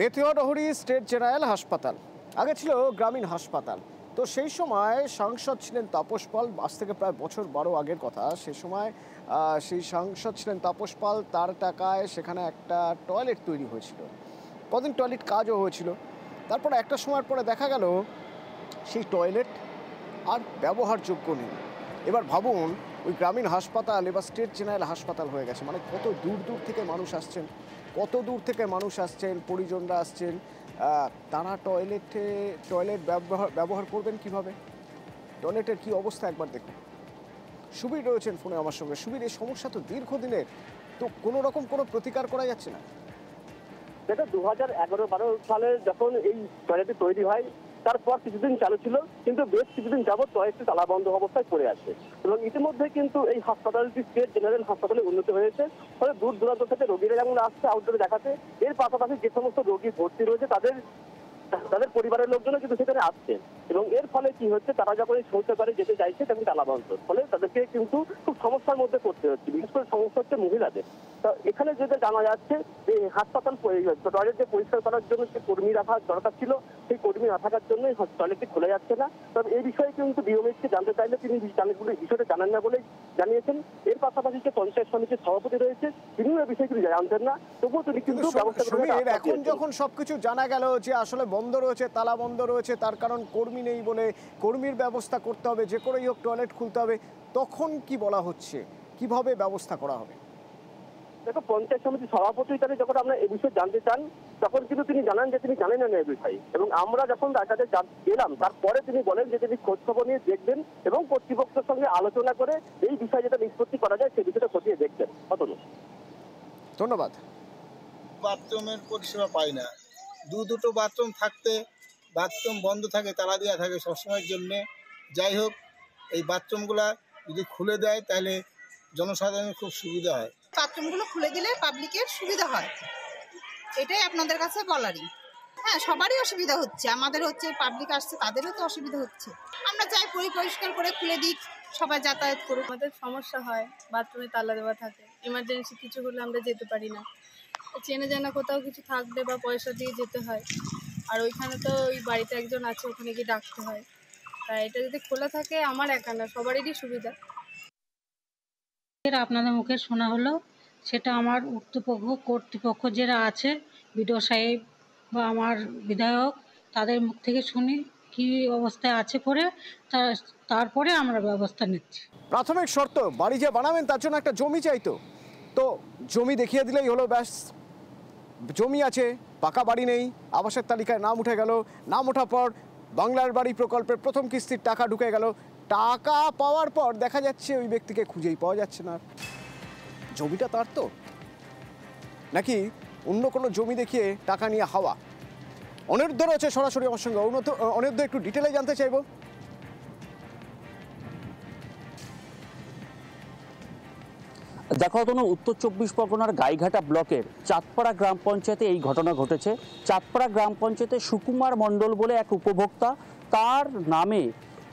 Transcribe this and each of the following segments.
Bethuadahari state general হাসপাতাল আগে ছিল গ্রামীণ হাসপাতাল। তো সেই সময় সাংসদ ছিলেন তাপস পাল, আজ থেকে প্রায় বছর 12 আগের কথা। সেই সময় সেই সাংসদ ছিলেন তাপস পাল, তার টাকায় সেখানে একটা টয়লেট তৈরি হয়েছিল। কদিন টয়লেট কাজও হয়েছিল। তারপর একটা সময়ের পরে দেখা গেল সেই টয়লেট আর ব্যবহারযোগ্য নেই। এবার ভাবুন, ওই গ্রামীণ হাসপাতাল এবার স্টেট জেনারেল হাসপাতাল হয়ে গেছে। মানে কত দূর দূর থেকে মানুষ আসছেন, পরিজনরা আসছেন। তারা টয়লেট ব্যবহার করবেন কিভাবে? টয়লেটের কি অবস্থা একবার দেখুন। সুবীর রয়েছেন ফোনে আমার সঙ্গে। সুবীর, এই সমস্যা তো দীর্ঘদিনের, তো কোনো রকম কোনো প্রতিকার করা যাচ্ছে না? যেটা 2011-12 সালে যখন এই টয়লেটটি তৈরি হয়, তারপর কিছুদিন চালু ছিল, কিন্তু বেশ কিছুদিন যাবত টয়লেটটি তালাবন্ধ অবস্থায় পড়ে আছে। এবং ইতিমধ্যে কিন্তু এই হাসপাতালটি স্টেট জেনারেল হাসপাতালে উন্নত হয়েছে। ফলে দূর দূরান্ত থেকে রোগীরা যেমন আসছে আউটডোরে দেখাতে, এর পাশাপাশি যে সমস্ত রোগী ভর্তি রয়েছে তাদের পরিবারের লোকজনও কিন্তু সেখানে আসছে। এবং এর ফলে কি হচ্ছে, তারা যখন এই শৌচাগারে যেতে চাইছে তখন তালাবন্ধ, ফলে তাদেরকে কিন্তু খুব সমস্যার মধ্যে পড়তে হচ্ছে। বিশেষ করে সমস্যা হচ্ছে মহিলাদের। তা এখানে যেটা জানা যাচ্ছে যে হাসপাতাল টয়লেট যে পরিষ্কার করার জন্য যে কর্মী রাখা দরকার ছিল, সেই কর্মী না থাকার জন্য টয়লেটটি খোলা যাচ্ছে না। তবে এই বিষয়ে কিন্তু ডিওএমএইচকে জানতে চাইলে তিনি বিষয়টা জানেন না বলে জানিয়েছেন। এর পাশাপাশি যে পঞ্চায়েত সমিতির সভাপতি রয়েছে, তিনিও এই বিষয়ে কিছু জানতেন না, তবুও তিনি কিন্তু এখন যখন সবকিছু জানা গেল যে আসলে বন্ধ রয়েছে, তালা বন্ধ রয়েছে, তার কারণ কর্মী নেই বলে, কর্মীর ব্যবস্থা করতে হবে, যে করেই হোক টয়লেট খুলতে হবে, তখন কি বলা হচ্ছে, কিভাবে ব্যবস্থা করা হবে? দেখো, পঞ্চায়েত সমিতির সভাপতি যখন আমরা এই বিষয়ে জানতে চান, তখন কিন্তু তিনি জানান যে তিনি জানেন না এই বিষয়ে। এবং আমরা যখন তার কাছে গেলাম, তারপরে তিনি বলেন যে তিনি খোঁজ খবর নিয়ে দেখবেন এবং কর্তৃপক্ষের সঙ্গে আলোচনা করে এই বিষয়ে যেটা নিষ্পত্তি করা যায় সেই বিষয়টা খতিয়ে দেখবেন। ধন্যবাদ। বাথরুমের পরিষেবা পাই না। দুটো বাথরুম থাকতে বাথরুম বন্ধ থাকে, তালা দেওয়া থাকে সবসময়ের জন্যে। যাই হোক, এই বাথরুমগুলা যদি খুলে দেয় তাহলে জনসাধারণের খুব সুবিধা হয়। বাথরুমগুলো খুলে দিলে পাবলিকের সুবিধা হয়, এটাই আপনাদের কাছে বলারই। হ্যাঁ, সবারই অসুবিধা হচ্ছে, আমাদের হচ্ছে, পাবলিক আসছে তাদেরও তো অসুবিধা হচ্ছে। আমরা চাই পরিষ্কার করে খুলে দিক, সবাই যাতায়াত করুক। আমাদের সমস্যা হয়, বাথরুমে তালা দেওয়া থাকে, ইমার্জেন্সি কিছু হলে আমরা যেতে পারি না, চেনে জানা কোথাও কিছু থাকলে বা পয়সা দিয়ে যেতে হয়। আর ওইখানে তো ওই বাড়িতে একজন আছে, ওখানে গিয়ে ডাকতে হয়। তাই এটা যদি খোলা থাকে আমার একা না, সবারই সুবিধা। আপনাদের মুখে শোনা হলো, সেটা আমার কর্তৃপক্ষ যারা আছে, বিডিও সাহেব বা আমার বিধায়ক, তাদের মুখ থেকে শুনি কি অবস্থায় আছে পরে, তারপরে আমরা ব্যবস্থা নিচ্ছি। প্রাথমিক শর্ত, বাড়ি যে বানাবেন তার জন্য একটা জমি চাইতো, তো জমি দেখিয়ে দিলেই হলো, ব্যাস। জমি আছে, পাকা বাড়ি নেই, আবাসের তালিকায় নাম উঠে গেল, নাম ওঠার পর বাংলার বাড়ি প্রকল্পের প্রথম কিস্তির টাকা ঢুকে গেল। টাকা পাওয়ার পর দেখা যাচ্ছে ওই ব্যক্তিকে খুঁজেই পাওয়া যাচ্ছে না। জমিটা তার তো নাকি অন্য কোনো জমি দেখিয়ে টাকা নিয়ে হাওয়া? অনিরুদ্ধ রয়েছে সরাসরি আমার সঙ্গে। অনিরুদ্ধ, একটু ডিটেলে জানতে চাইবো। দেখো তনু, উত্তর 24 পরগনার গাইঘাটা ব্লকের চাঁদপাড়া গ্রাম পঞ্চায়েতে এই ঘটনা ঘটেছে। চাঁদপাড়া গ্রাম পঞ্চায়েতে সুকুমার মণ্ডল বলে এক উপভোক্তা, তার নামে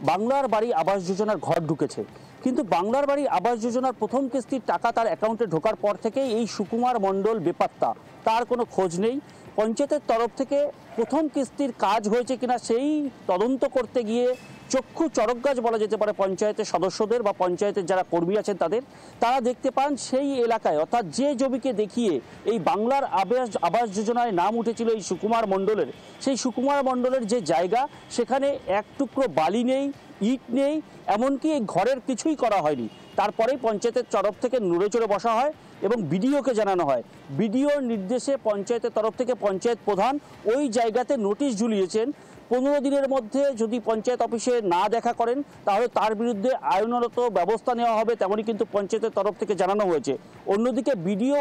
বাংলার বাড়ি আবাস যোজনার ঘর ঢুকেছে। কিন্তু বাংলার বাড়ি আবাস যোজনার প্রথম কিস্তির টাকা তার অ্যাকাউন্টে ঢোকার পর থেকেই এই সুকুমার মণ্ডল বেপাত্তা, তার কোনো খোঁজ নেই। পঞ্চায়েতের তরফ থেকে প্রথম কিস্তির কাজ হয়েছে কিনা সেই তদন্ত করতে গিয়ে চক্ষু চড়কগাছ বলা যেতে পারে পঞ্চায়েতের সদস্যদের বা পঞ্চায়েতের যারা কর্মী আছেন তাদের। তারা দেখতে পান সেই এলাকায়, অর্থাৎ যে জমিকে দেখিয়ে এই বাংলার আবাস যোজনায় নাম উঠেছিল এই সুকুমার মণ্ডলের, সেই সুকুমার মণ্ডলের যে জায়গা, সেখানে এক টুকরো বালি নেই, ইট নেই, এমনকি এই ঘরের কিছুই করা হয়নি। তারপরেই পঞ্চায়েতের তরফ থেকে নড়েচড়ে বসা হয় এবং বিডিওকে জানানো হয়। বিডিওর নির্দেশে পঞ্চায়েতের তরফ থেকে পঞ্চায়েত প্রধান ওই জায়গাতে নোটিশ ঝুলিয়েছেন। 15 দিনের মধ্যে যদি পঞ্চায়েত অফিসে না দেখা করেন তাহলে তার বিরুদ্ধে আইনগত ব্যবস্থা নেওয়া হবে, তেমনই কিন্তু পঞ্চায়েতের তরফ থেকে জানানো হয়েছে। অন্যদিকে বিডিও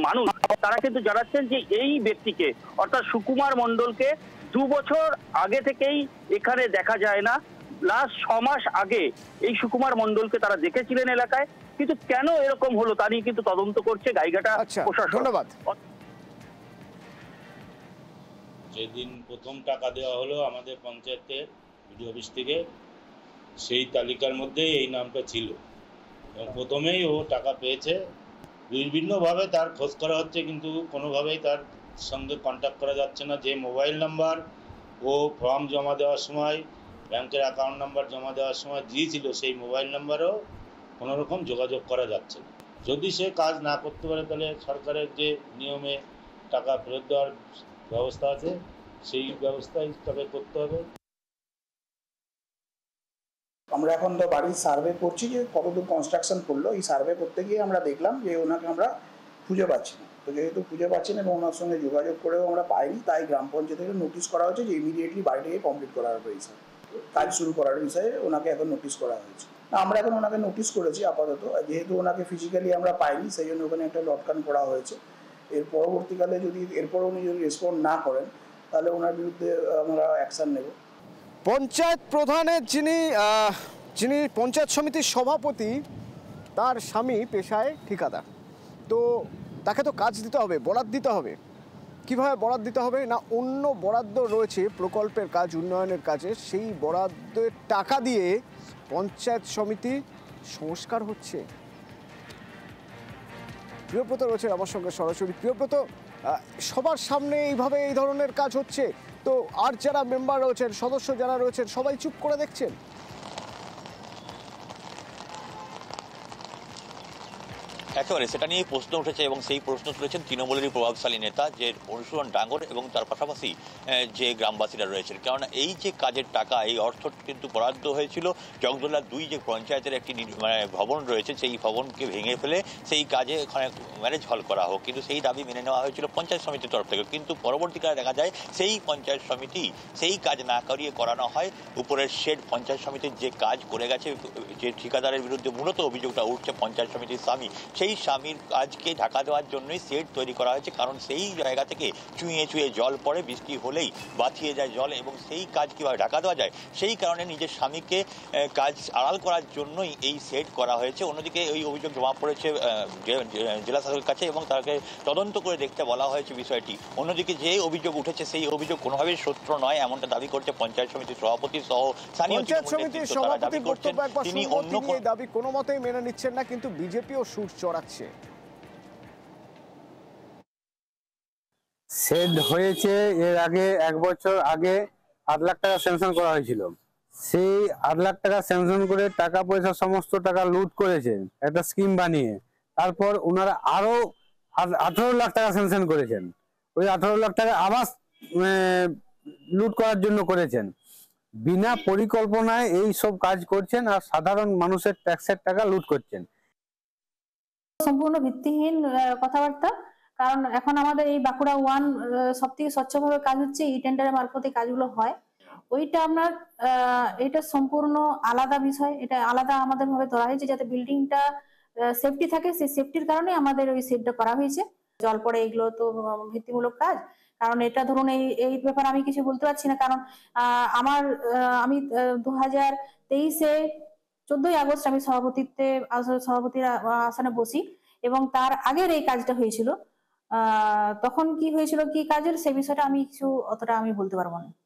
মানুষ তারা কিন্তু জানাচ্ছেন যে এই ব্যক্তিকে, অর্থাৎ সুকুমার মণ্ডলকে 2 বছর আগে থেকেই এখানে দেখা যায় না। লাস্ট 6 মাস আগে এই সুকুমার মণ্ডলকে তারা দেখেছিলেন এলাকায়, কিন্তু কেন এরকম হলো তা নিয়ে কিন্তু তদন্ত করছে গাইঘাটা প্রশাসন। ধন্যবাদ। যেদিন প্রথম টাকা দেওয়া হলো আমাদের পঞ্চায়েতের বিডিও অফিস থেকে, সেই তালিকার মধ্যেই এই নামটা ছিল এবং প্রথমেই ও টাকা পেয়েছে বিভিন্নভাবে তার খোঁজ করা হচ্ছে, কিন্তু কোনোভাবেই তার সঙ্গে কন্ট্যাক্ট করা যাচ্ছে না। যে মোবাইল নাম্বার ও ফর্ম জমা দেওয়ার সময়, ব্যাংকের অ্যাকাউন্ট নাম্বার জমা দেওয়ার সময় দিয়েছিল, সেই মোবাইল নাম্বারেও কোনো রকম যোগাযোগ করা যাচ্ছে না। যদি সে কাজ না করতে পারে, তাহলে সরকারের যে নিয়মে টাকা ফেরত দেওয়ার ব্যবস্থা আছে, সেই ব্যবস্থাই তাকে করতে হবে। আমরা এখন তো বাড়ির সার্ভে করছি যে কতদূর কনস্ট্রাকশন করলো। এই সার্ভে করতে গিয়ে আমরা দেখলাম যে ওনাকে আমরা খুঁজে পাচ্ছি না। তো যেহেতু খুঁজে পাচ্ছি না এবং ওনার সঙ্গে যোগাযোগ করেও আমরা পাইনি, তাই গ্রাম পঞ্চায়েত থেকে নোটিশ করা হয়েছে যে ইমিডিয়েটলি বাড়িটাকে কমপ্লিট করার বিষয়ে, কাজ শুরু করার বিষয়ে ওনাকে এখন নোটিশ করা হয়েছে। আমরা এখন ওনাকে নোটিশ করেছি আপাতত, যেহেতু ওনাকে ফিজিক্যালি আমরা পাইনি, সেই জন্য ওখানে একটা লটকান করা হয়েছে। এর পরবর্তীকালে যদি এরপরও উনি যদি রেসপন্ড না করেন, তাহলে ওনার বিরুদ্ধে আমরা অ্যাকশন নেব। পঞ্চায়েত প্রধানের যিনি পঞ্চায়েত সমিতির সভাপতি, তার স্বামী পেশায় ঠিকাদার। তো তাকে তো কাজ দিতে হবে, বরাদ দিতে হবে। কিভাবে বরাদ দিতে হবে না, অন্য বরাদ্দ রয়েছে প্রকল্পের কাজ, উন্নয়নের কাজে, সেই বরাদ্দের টাকা দিয়ে পঞ্চায়েত সমিতি সংস্কার হচ্ছে। প্রিয়ব্রত রয়েছে আমার সঙ্গে সরাসরি। প্রিয়ব্রত, সবার সামনে এইভাবে এই ধরনের কাজ হচ্ছে, তো আর যারা মেম্বার রয়েছেন, সদস্য যারা রয়েছেন, সবাই চুপ করে দেখছেন। একেবারে সেটা নিয়ে প্রশ্ন উঠেছে এবং সেই প্রশ্ন তুলেছেন তৃণমূলেরই প্রভাবশালী নেতা যে অনুসরণ ডাঙ্গর এবং তার পাশাপাশি যে গ্রামবাসীরা রয়েছেন। কারণ এই যে কাজের টাকা, এই অর্থ কিন্তু বরাদ্দ হয়েছিল জগদলয়া 2 যে পঞ্চায়েতের একটি ভবন রয়েছে, সেই ভবনকে ভেঙে ফেলে সেই কাজে ওখানে ম্যারেজ হল করা হোক, কিন্তু সেই দাবি মেনে নেওয়া হয়েছিল পঞ্চায়েত সমিতির তরফ থেকে। কিন্তু পরবর্তীকালে দেখা যায় সেই পঞ্চায়েত সমিতি সেই কাজ না করিয়ে করানো হয় উপরের শেড। পঞ্চায়েত সমিতির যে কাজ করে গেছে, যে ঠিকাদারের বিরুদ্ধে মূলত অভিযোগটা উঠছে পঞ্চায়েত সমিতির স্বামী, সেই স্বামীর কাজকে ঢাকা দেওয়ার জন্যই শেড তৈরি করা হয়েছে। কারণ সেই জায়গা থেকে চুঁয়ে চুঁয়ে জল পড়ে, বৃষ্টি হলেই বাঁচিয়ে যায় জল, এবং সেই কাজ কীভাবে ঢাকা দেওয়া যায় সেই কারণে নিজের স্বামীকে কাজ আড়াল করার জন্যই এই শেড করা হয়েছে। অন্যদিকে এই অভিযোগ জমা পড়েছে জেলা শাসকের কাছে এবং তাকে তদন্ত করে দেখতে বলা হয়েছে বিষয়টি। অন্যদিকে যে অভিযোগ উঠেছে সেই অভিযোগ কোনোভাবেই সত্য নয়, এমনটা দাবি করছে পঞ্চায়েত সমিতির সভাপতি সহ স্থানীয় দাবি করছেন তিনি অন্য দাবি কোনো মতেই মেনে নিচ্ছেন না, কিন্তু বিজেপিও সুর চড়াচ্ছে। শেড হয়েছে এর আগে 1 বছর আগে 8 লাখ টাকা স্যাংশন করা হয়েছিল। সেই 8 লাখ টাকা স্যাংশন করে টাকা পয়সা সমস্ত টাকা লুট করেছেন একটা স্কিম বানিয়ে। তারপর ওনারা আরো 18 লাখ টাকা স্যাংশন করেছেন, ওই 18 লাখ টাকা আবার লুট করার জন্য করেছেন। বিনা পরিকল্পনায় এই সব কাজ করছেন আর সাধারণ মানুষের ট্যাক্সের টাকা লুট করছেন। সম্পূর্ণ ভিত্তিহীন কথাবার্তা। কারণ এখন আমাদের এই বাঁকুড়া 1 সবথেকে স্বচ্ছভাবে কাজ হচ্ছে, এই টেন্ডারের মারফতে কাজগুলো হয়। ওইটা আমরা এটা সম্পূর্ণ আলাদা বিষয়, এটা আলাদা আমাদের ভাবে ধরা হয়েছে যাতে বিল্ডিংটা সেফটি থাকে। সেই সেফটির কারণে আমাদের ওই সেটটা করা হয়েছে। জল পড়ে এগুলো তো ভিত্তিমূলক কাজ। কারণ এটা ধরুন এই ব্যাপারে আমি কিছু বলতে পারছি না, কারণ আমি 2023-এ 14ই আগস্ট আমি সভাপতির আসনে বসি, এবং তার আগের এই কাজটা হয়েছিল। তখন কি হয়েছিল, কি কাজের, সে বিষয়টা আমি অতটা আমি বলতে পারবো না।